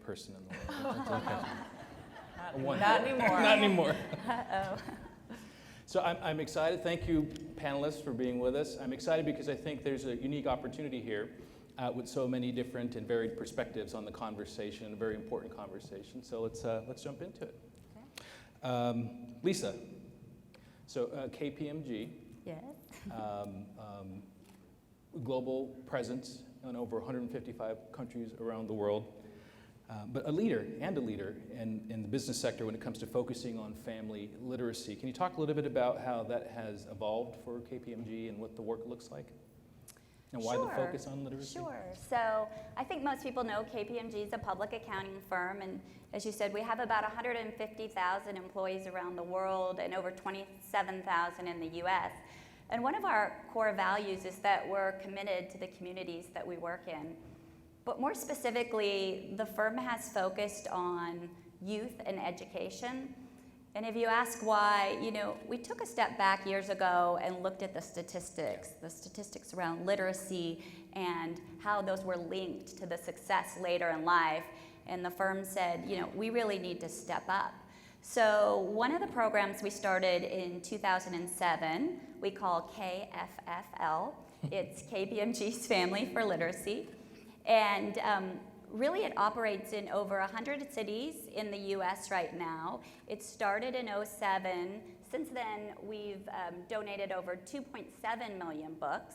person in the world. That's okay. Not anymore. Not anymore. Uh-oh. So I'm excited. Thank you, panelists, for being with us. I'm excited because I think there's a unique opportunity here with so many different and varied perspectives on the conversation, a very important conversation. So let's jump into it. Okay. Lisa, so KPMG, Yes. Global presence in over 155 countries around the world, but a leader in the business sector when it comes to focusing on family literacy. Can you talk a little bit about how that has evolved for KPMG and what the work looks like? And why the focus on literacy? Sure. So I think most people know KPMG is a public accounting firm, and as you said, we have about 150,000 employees around the world and over 27,000 in the U.S. And one of our core values is that we're committed to the communities that we work in. But more specifically, the firm has focused on youth and education. And if you ask why, we took a step back years ago and looked at the statistics around literacy and how those were linked to the success later in life. And the firm said, we really need to step up. So one of the programs we started in 2007, we call KFFL. It's KPMG's Family for Literacy. And really, it operates in over 100 cities in the U.S. right now. It started in 2007. Since then, we've donated over 2.7 million books.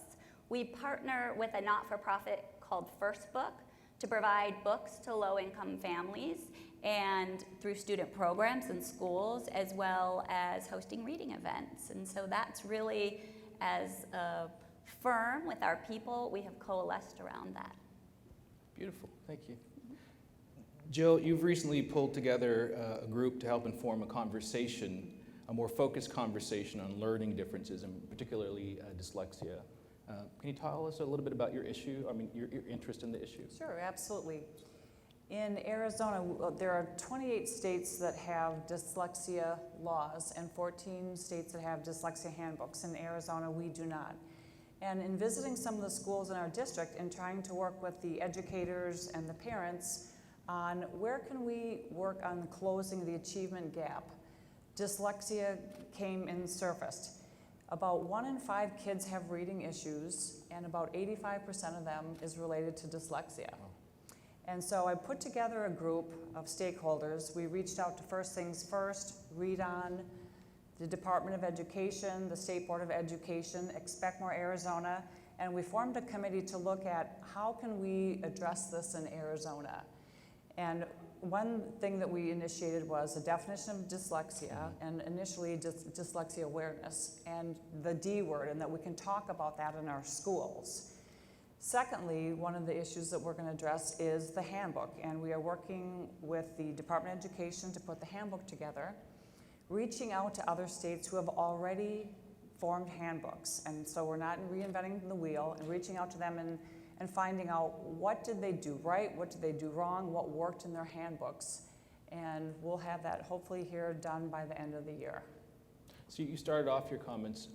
We partner with a not-for-profit called First Book to provide books to low-income families and through student programs in schools, as well as hosting reading events. And so that's really, as a firm with our people, we have coalesced around that. Beautiful, thank you. Jill, you've recently pulled together a group to help inform a conversation, a more focused conversation on learning differences, and particularly dyslexia. Can you tell us a little bit about your issue, your interest in the issue? Sure, absolutely. In Arizona, there are 28 states that have dyslexia laws and 14 states that have dyslexia handbooks. In Arizona, we do not. And in visiting some of the schools in our district and trying to work with the educators and the parents on where can we work on closing the achievement gap, dyslexia came and surfaced. About 1 in 5 kids have reading issues, and about 85% of them is related to dyslexia. And so I put together a group of stakeholders. We reached out to First Things First, Read On, the Department of Education, the State Board of Education, Expect More Arizona, and we formed a committee to look at how can we address this in Arizona. And one thing that we initiated was a definition of dyslexia, and initially dyslexia awareness, and the D word, and that we can talk about that in our schools. Secondly, one of the issues that we're going to address is the handbook, and we are working with the Department of Education to put the handbook together, reaching out to other states who have already formed handbooks. And so we're not reinventing the wheel, and reaching out to them and finding out what did they do right, what did they do wrong, what worked in their handbooks. And we'll have that hopefully here done by the end of the year. So you started off your comments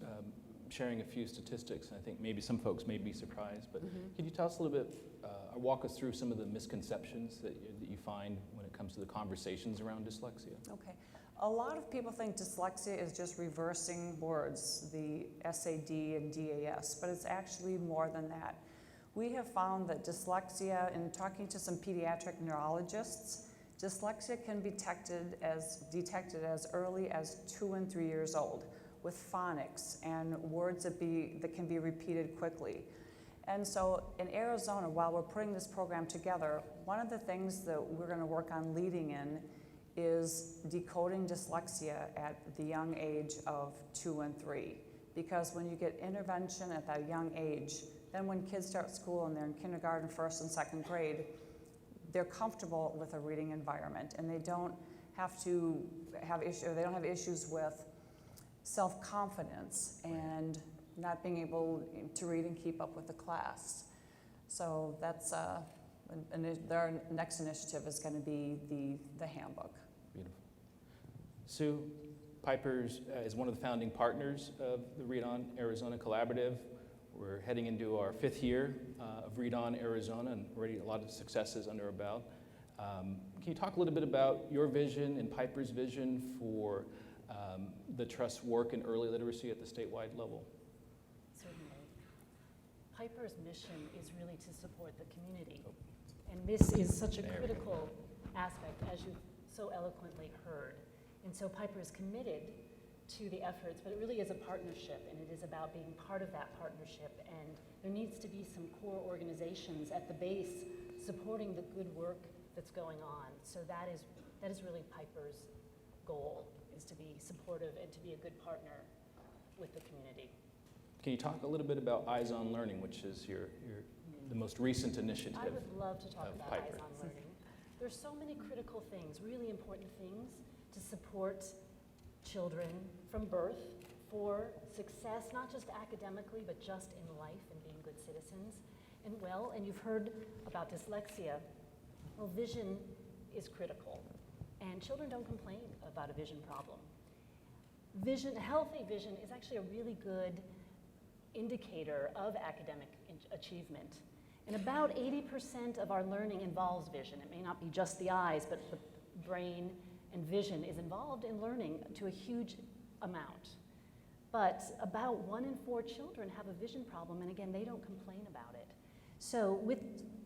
sharing a few statistics, and I think maybe some folks may be surprised, but Can you tell us a little bit, or walk us through some of the misconceptions that you find when it comes to the conversations around dyslexia? Okay. A lot of people think dyslexia is just reversing words, the SAD and DAS, but it's actually more than that. We have found that dyslexia, in talking to some pediatric neurologists, dyslexia can be detected as early as 2 and 3 years old with phonics and words that can be repeated quickly. And so in Arizona, while we're putting this program together, one of the things that we're going to work on leading in is decoding dyslexia at the young age of 2 and 3. Because when you get intervention at that young age, then when kids start school and they're in kindergarten, 1st and 2nd grade, they're comfortable with a reading environment, and they don't have issues with self-confidence and not being able to read and keep up with the class. So that's our next initiative is going to be the handbook. Beautiful. Sue, Piper's is one of the founding partners of the Read On Arizona Collaborative. We're heading into our 5th year of Read On Arizona, and already a lot of successes under our belt. Can you talk a little bit about your vision and Piper's vision for the Trust's work in early literacy at the statewide level? Certainly. Piper's mission is really to support the community. And this is such a critical aspect, as you've so eloquently heard. And so Piper is committed to the efforts, but it really is a partnership, and it is about being part of that partnership. And there needs to be some core organizations at the base supporting the good work that's going on. So that is really Piper's goal, is to be supportive and to be a good partner with the community. Can you talk a little bit about Eyes on Learning, which is the most recent initiative? I would love to talk of about Piper. Eyes on Learning. There's so many critical things, really important things to support children from birth for success, not just academically, but just in life and being good citizens. And you've heard about dyslexia. Well, vision is critical, and children don't complain about a vision problem. Healthy vision is actually a really good indicator of academic achievement. And about 80% of our learning involves vision. It may not be just the eyes, but the brain and vision is involved in learning to a huge amount. But about 1 in 4 children have a vision problem, and again, they don't complain about it. So with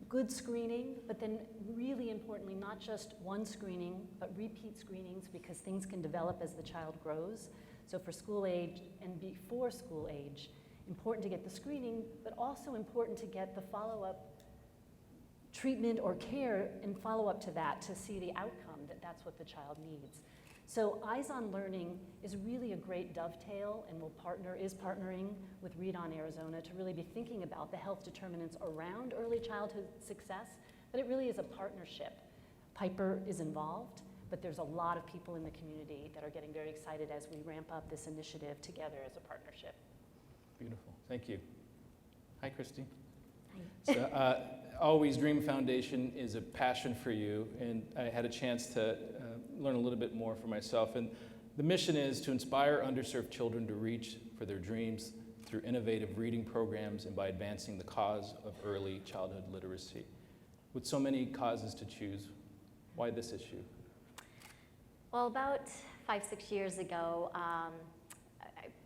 good screening, but then really importantly, not just one screening, but repeat screenings, because things can develop as the child grows. So for school age and before school age, important to get the screening, but also important to get the follow-up treatment or care and follow-up to that to see the outcome, that that's what the child needs. So Eyes on Learning is really a great dovetail, and is partnering with Read On Arizona to really be thinking about the health determinants around early childhood success, but it really is a partnership. Piper is involved, but there's a lot of people in the community that are getting very excited as we ramp up this initiative together as a partnership. Beautiful, thank you. Hi, Christy. Hi. So, Always Dream Foundation is a passion for you, and I had a chance to learn a little bit more for myself. And the mission is to inspire underserved children to reach for their dreams through innovative reading programs and by advancing the cause of early childhood literacy. With so many causes to choose, why this issue? Well, about 5-6 years ago,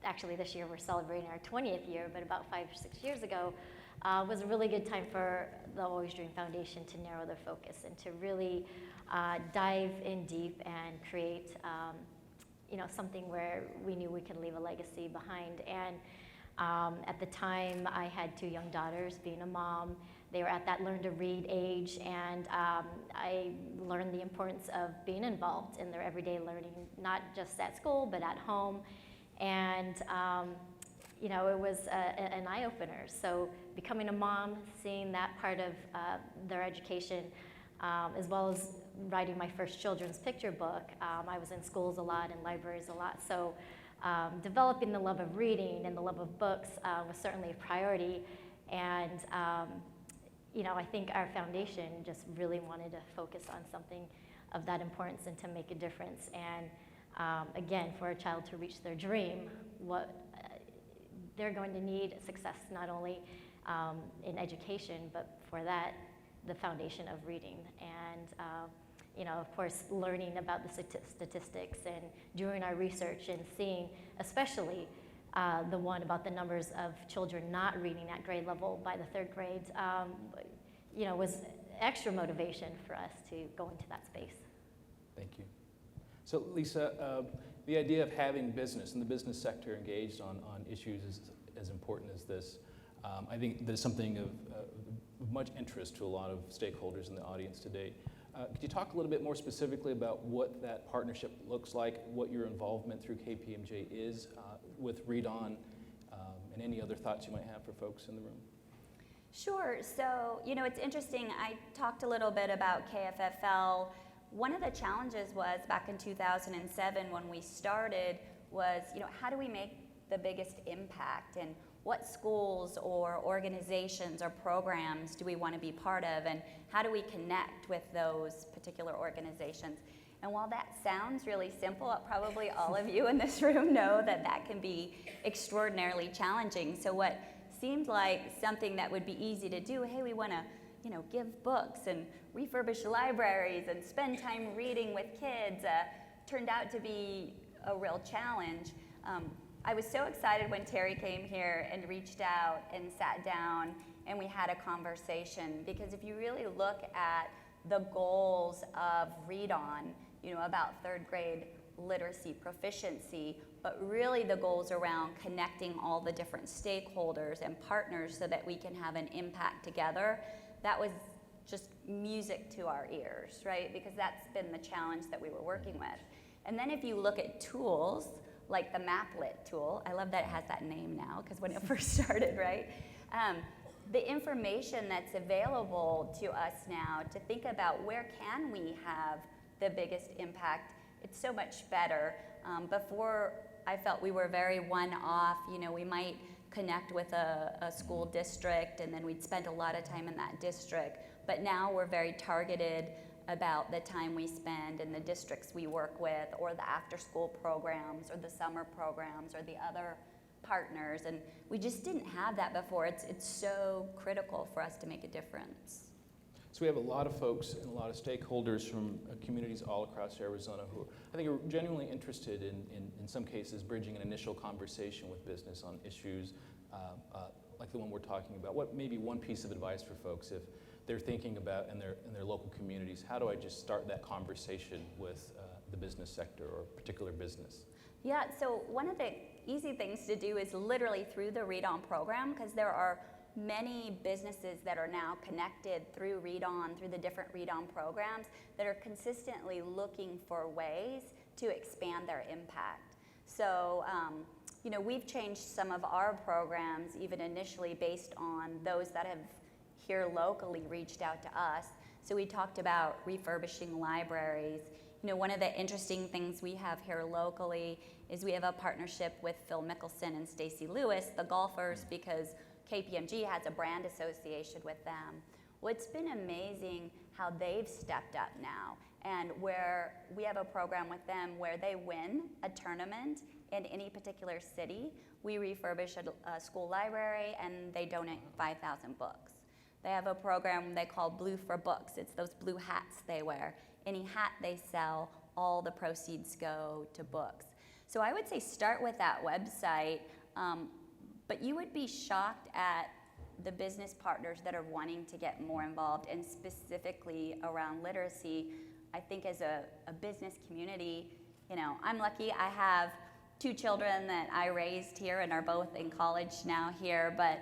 actually this year we're celebrating our 20th year, but about 5 or 6 years ago was a really good time for the Always Dream Foundation to narrow their focus and to really dive in deep and create something where we knew we could leave a legacy behind. And at the time, I had 2 young daughters. Being a mom, they were at that learn to read age, and I learned the importance of being involved in their everyday learning, not just at school, but at home. And it was an eye-opener. So becoming a mom, seeing that part of their education, as well as writing my first children's picture book. I was in schools a lot and libraries a lot. So developing the love of reading and the love of books was certainly a priority. And I think our foundation just really wanted to focus on something of that importance and to make a difference. And again, for a child to reach their dream, they're going to need success not only in education, but for that, the foundation of reading. And of course, learning about the statistics and doing our research and seeing, especially the one about the numbers of children not reading at grade level by the 3rd grade, was extra motivation for us to go into that space. Thank you. So Lisa, the idea of having business and the business sector engaged on issues as important as this, I think there's something of much interest to a lot of stakeholders in the audience today. Could you talk a little bit more specifically about what that partnership looks like, what your involvement through KPMG is with Read On, and any other thoughts you might have for folks in the room? Sure. So, it's interesting. I talked a little bit about KFFL. One of the challenges was back in 2007 when we started was, how do we make the biggest impact, and what schools or organizations or programs do we want to be part of, and how do we connect with those particular organizations? And while that sounds really simple, probably all of you in this room know that can be extraordinarily challenging. So what seemed like something that would be easy to do, hey, we want to give books and refurbish libraries and spend time reading with kids turned out to be a real challenge. I was so excited when Terry came here and reached out and sat down and we had a conversation, because if you really look at the goals of Read On, about third grade literacy proficiency, but really the goals around connecting all the different stakeholders and partners so that we can have an impact together, that was just music to our ears, right? Because that's been the challenge that we were working with. And then if you look at tools, like the Maplet tool, I love that it has that name now, because when it first started, right? The information that's available to us now to think about where can we have the biggest impact, it's so much better. Before, I felt we were very one-off. We might connect with a school district and then we'd spend a lot of time in that district. But now we're very targeted about the time we spend in the districts we work with, or the after-school programs, or the summer programs, or the other partners. And we just didn't have that before. It's so critical for us to make a difference. So we have a lot of folks and a lot of stakeholders from communities all across Arizona who I think are genuinely interested in some cases, bridging an initial conversation with business on issues like the one we're talking about. What may be one piece of advice for folks if they're thinking about in their local communities, how do I just start that conversation with the business sector or a particular business? Yeah, so one of the easy things to do is literally through the Read On program, because there are many businesses that are now connected through Read On, through the different Read On programs, that are consistently looking for ways to expand their impact. So, we've changed some of our programs even initially based on those that have here locally reached out to us. So we talked about refurbishing libraries. One of the interesting things we have here locally is we have a partnership with Phil Mickelson and Stacy Lewis, the golfers, because KPMG has a brand association with them. Well, it's been amazing how they've stepped up now, and where we have a program with them where they win a tournament in any particular city, we refurbish a school library and they donate 5,000 books. They have a program they call Blue for Books. It's those blue hats they wear. Any hat they sell, all the proceeds go to books. So I would say start with that website, but you would be shocked at the business partners that are wanting to get more involved, and specifically around literacy. I think as a business community, I'm lucky I have 2 children that I raised here and are both in college now here, but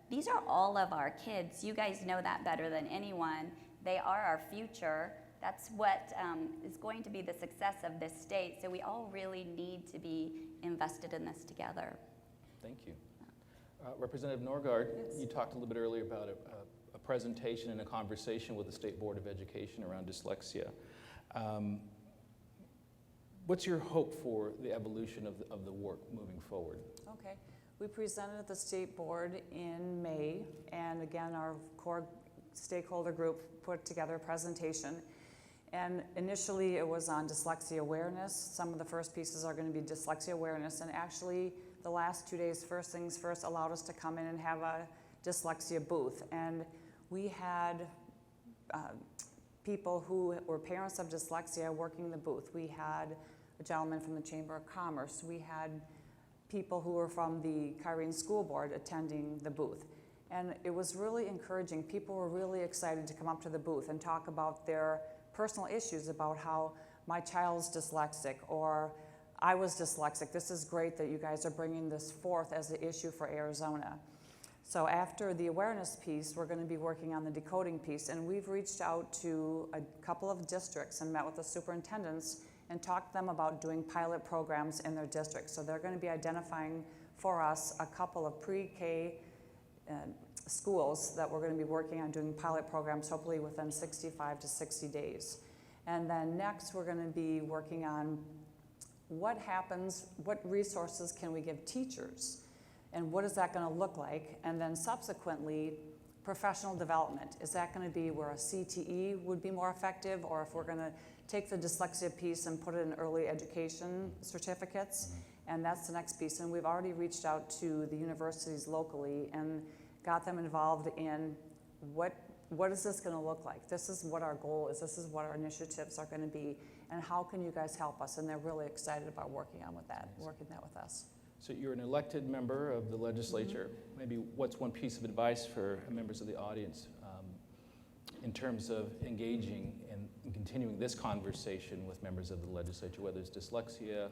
these are all of our kids. You guys know that better than anyone. They are our future. That's what is going to be the success of this state. So we all really need to be invested in this together. Thank you. Representative Norgaard, Yes. You talked a little bit earlier about a presentation and a conversation with the State Board of Education around dyslexia. What's your hope for the evolution of the work moving forward? Okay. We presented at the state board in May, and again, our core stakeholder group put together a presentation. And initially, it was on dyslexia awareness. Some of the first pieces are going to be dyslexia awareness, and actually, the last 2 days, First Things First allowed us to come in and have a dyslexia booth. And we had people who were parents of dyslexia working the booth. We had a gentleman from the Chamber of Commerce. We had people who were from the Kyrene School Board attending the booth. And it was really encouraging. People were really excited to come up to the booth and talk about their personal issues, about how my child's dyslexic, or I was dyslexic. This is great that you guys are bringing this forth as an issue for Arizona. So after the awareness piece, we're going to be working on the decoding piece, and we've reached out to a couple of districts and met with the superintendents and talked to them about doing pilot programs in their districts. So they're going to be identifying for us a couple of pre-K schools that we're going to be working on doing pilot programs, hopefully within 65 to 60 days. And then next, we're going to be working on what happens, what resources can we give teachers, and what is that going to look like? And then subsequently, professional development. Is that going to be where a CTE would be more effective, or if we're going to take the dyslexia piece and put it in early education certificates? And that's the next piece. And we've already reached out to the universities locally and got them involved in what what is this going to look like? This is what our goal is. This is what our initiatives are going to be. And how can you guys help us? And they're really excited about working with that with us. So you're an elected member of the legislature. Maybe what's one piece of advice for members of the audience in terms of engaging and continuing this conversation with members of the legislature, whether it's dyslexia,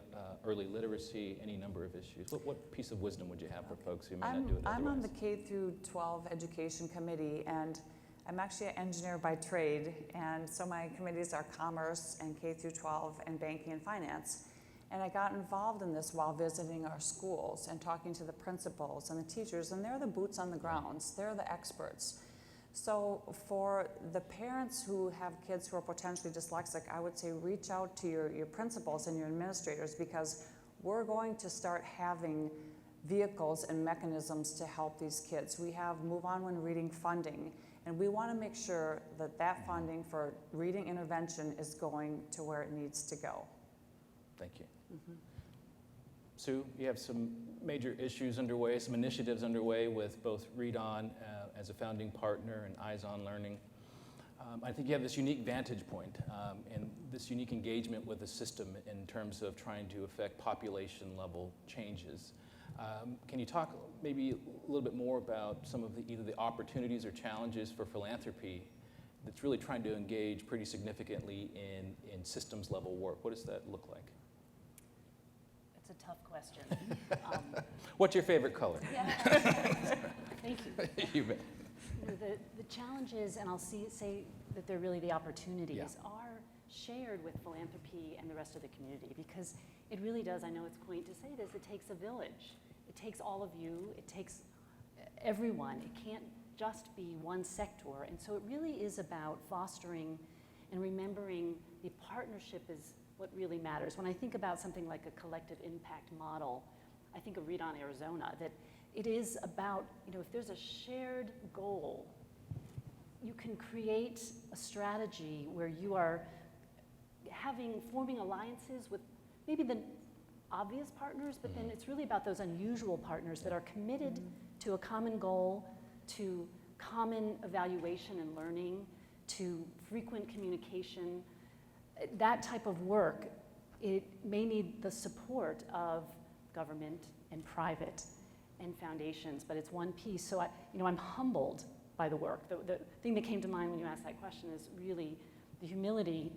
early literacy, any number of issues? What piece of wisdom would you have for folks who may not do it otherwise? I'm on the K through 12 education committee, and I'm actually an engineer by trade, and so my committees are commerce and K through 12 and banking and finance. And I got involved in this while visiting our schools and talking to the principals and the teachers, and they're the boots on the grounds. They're the experts. So for the parents who have kids who are potentially dyslexic, I would say reach out to your principals and your administrators, because we're going to start having vehicles and mechanisms to help these kids. We have Move On When Reading funding, and we want to make sure that that funding for reading intervention is going to where it needs to go. Thank you. Sue, you have some major issues underway, some initiatives underway with both Read On as a founding partner and Eyes On Learning. I think you have this unique vantage point and this unique engagement with the system in terms of trying to affect population level changes. Can you talk maybe a little bit more about some of either the opportunities or challenges for philanthropy that's really trying to engage pretty significantly in systems level work? What does that look like? It's a tough question. What's your favorite color? Thank you. You bet. The challenges, and I'll say that they're really the opportunities, Yeah. are shared with philanthropy and the rest of the community, because it really does, I know it's quaint to say this, it takes a village. It takes all of you, it takes everyone. It can't just be one sector. And so it really is about fostering and remembering the partnership is what really matters. When I think about something like a collective impact model, I think of Read On Arizona, that it is about, if there's a shared goal, you can create a strategy where you are forming alliances with maybe the obvious partners, but then it's really about those unusual partners that are committed to a common goal, to common evaluation and learning, to frequent communication. That type of work, it may need the support of government and private and foundations, but it's one piece. So I'm humbled by the work. The thing that came to mind when you asked that question is really the humility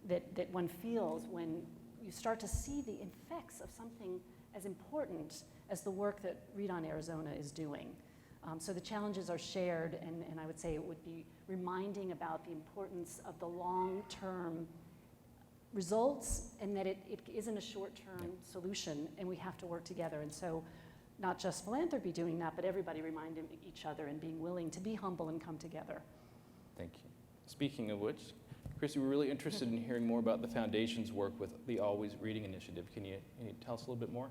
that one feels when you start to see the effects of something as important as the work that Read On Arizona is doing. So the challenges are shared, and I would say it would be reminding about the importance of the long-term results, and that it isn't a short-term solution, and we have to work together. And so not just philanthropy doing that, but everybody reminding each other and being willing to be humble and come together. Thank you. Speaking of which, Chrissy, we're really interested in hearing more about the Foundation's work with the Always Reading Initiative. Can you tell us a little bit more?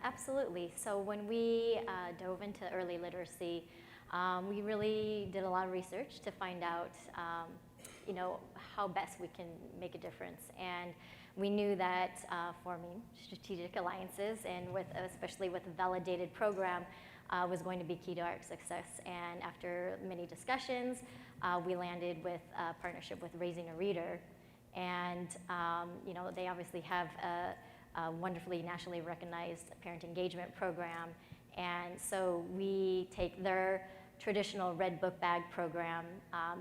Absolutely. So when we dove into early literacy, we really did a lot of research to find out, how best we can make a difference. And we knew that forming strategic alliances and especially with a validated program was going to be key to our success. And after many discussions, we landed with a partnership with Raising a Reader. And they obviously have a wonderfully nationally recognized parent engagement program. And so we take their traditional Red Book Bag program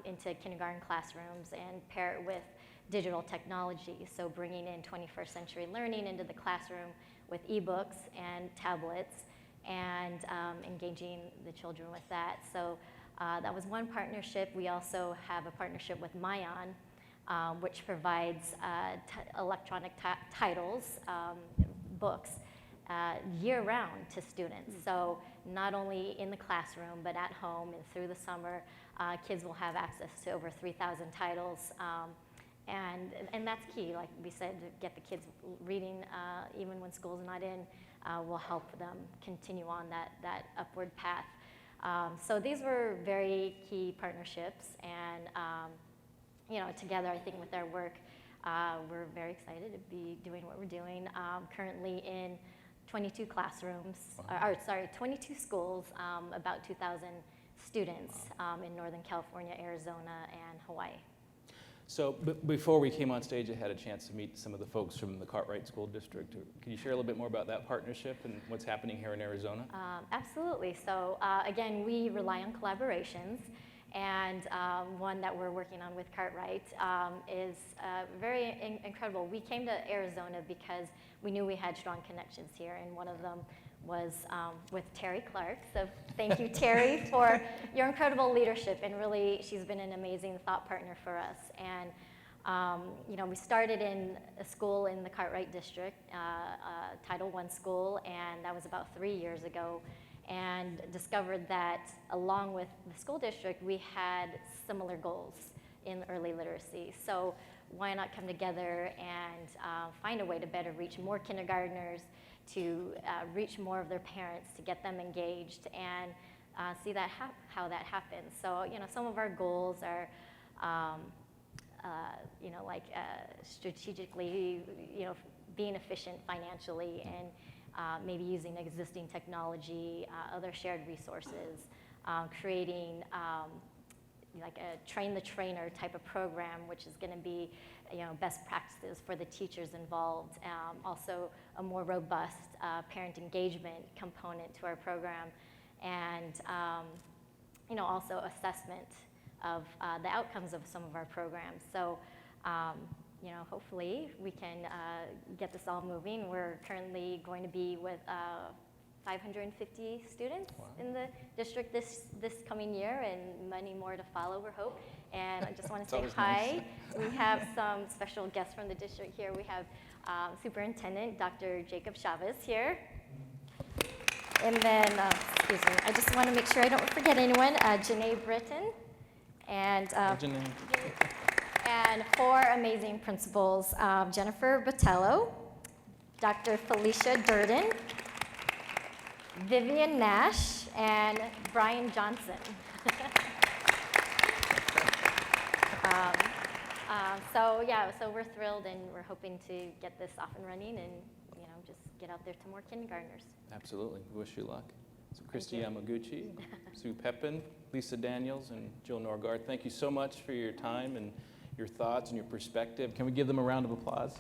into kindergarten classrooms and pair it with digital technology. So bringing in 21st century learning into the classroom with ebooks and tablets and engaging the children with that. So that was one partnership. We also have a partnership with Mayan, which provides electronic titles, books, year-round to students. So not only in the classroom, but at home and through the summer, kids will have access to over 3,000 titles. And that's key, like we said, to get the kids reading even when school's not in will help them continue on that upward path. So these were very key partnerships, and together I think with our work, we're very excited to be doing what we're doing. Currently in 22 classrooms, 22 schools, about 2,000 students in Northern California, Arizona, and Hawaii. So before we came on stage, I had a chance to meet some of the folks from the Cartwright School District. Can you share a little bit more about that partnership and what's happening here in Arizona? Absolutely. So again, we rely on collaborations, and one that we're working on with Cartwright is very incredible. We came to Arizona because we knew we had strong connections here, and one of them was with Terry Clark. So thank you, Terry, for your incredible leadership, and really, she's been an amazing thought partner for us. And you know, we started in a school in the Cartwright District, Title I school, and that was about 3 years ago, and discovered that along with the school district, we had similar goals in early literacy. So why not come together and find a way to better reach more kindergartners, to reach more of their parents, to get them engaged, and see that how that happens. So, you know, some of our goals are, you know, like strategically, you know, being efficient financially, and maybe using existing technology, other shared resources, creating like a train the trainer type of program, which is going to be, you know, best practices for the teachers involved. Also a more robust parent engagement component to our program, and you know, also assessment of the outcomes of some of our programs. So you know, hopefully we can get this all moving. We're currently going to be with 550 students in the district this coming year, and many more to follow, we hope. And I just want to say hi. Nice. We have some special guests from the district here. We have Superintendent Dr. Jacob Chavez here. And then, excuse me, I just want to make sure I don't forget anyone, Janae Britton. And, and 4 amazing principals, Jennifer Botello, Dr. Felicia Durden, Vivian Nash, and Brian Johnson. So yeah, so we're thrilled, and we're hoping to get this off and running, and you know, just get out there to more kindergartners. Absolutely. We wish you luck. So Christy Yamaguchi, Sue Pepin, Lisa Daniels, and Jill Norgard, thank you so much for your time and your thoughts and your perspective. Can we give them a round of applause?